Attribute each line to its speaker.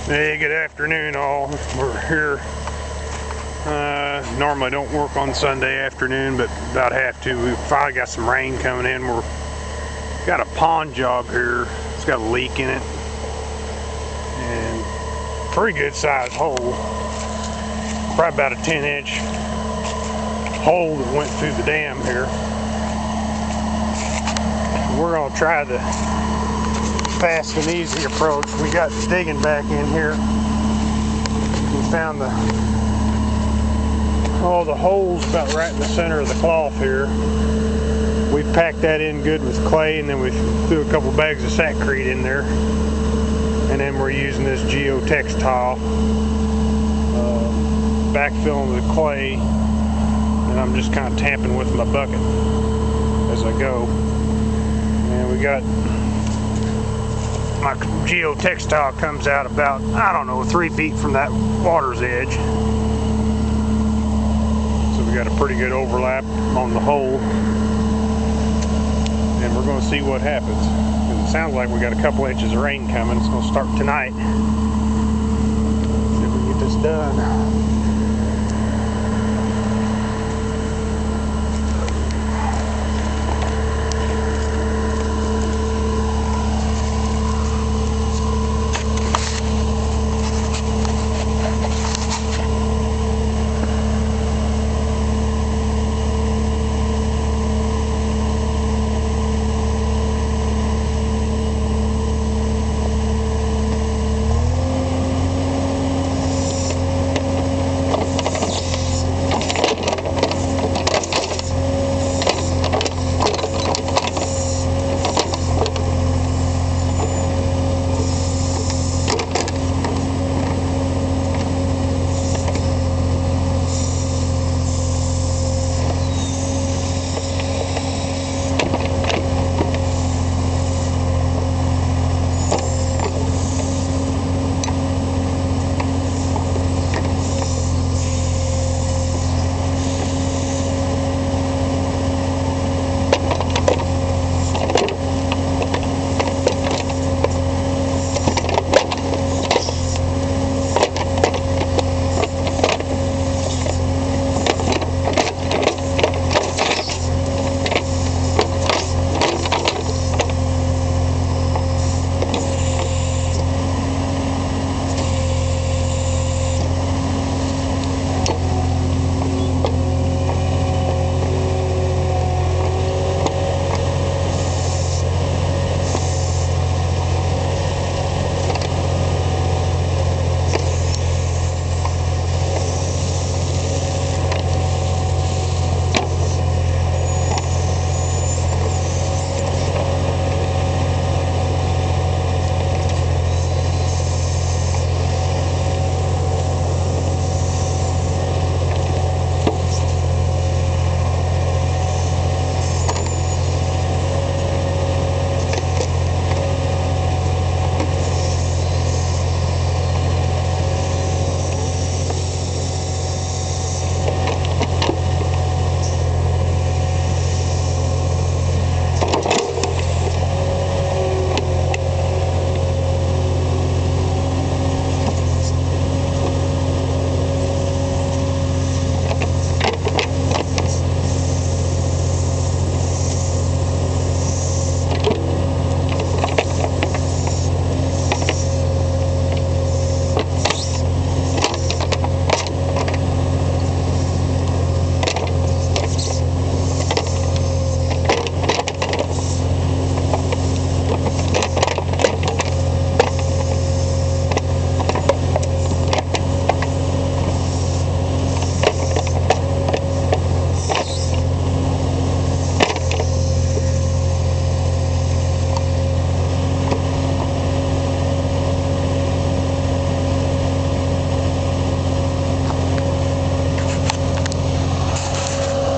Speaker 1: Hey, good afternoon all. We're here. Normally don't work on Sunday afternoon, but about have to. We finally got some rain coming in. We're got a pond job here. It's got a leak in it. And pretty good sized hole. Probably about a 10-inch hole that went through the dam here. We're gonna try the fast and easy approach. We got digging back in here. We found all the holes about right in the center of the cloth here. We packed that in good with clay, and then we threw a couple bags of Sakrete in there. And then we're using this Geotex tile, backfilling with clay, and I'm just kind of tamping with my bucket as I go. And we got my Geotex tile comes out about, I don't know, 3 feet from that water's edge. So we got a pretty good overlap on the hole. And we're going to see what happens. It sounds like we got a couple inches of rain coming. It's going to start tonight. See if we can get this done.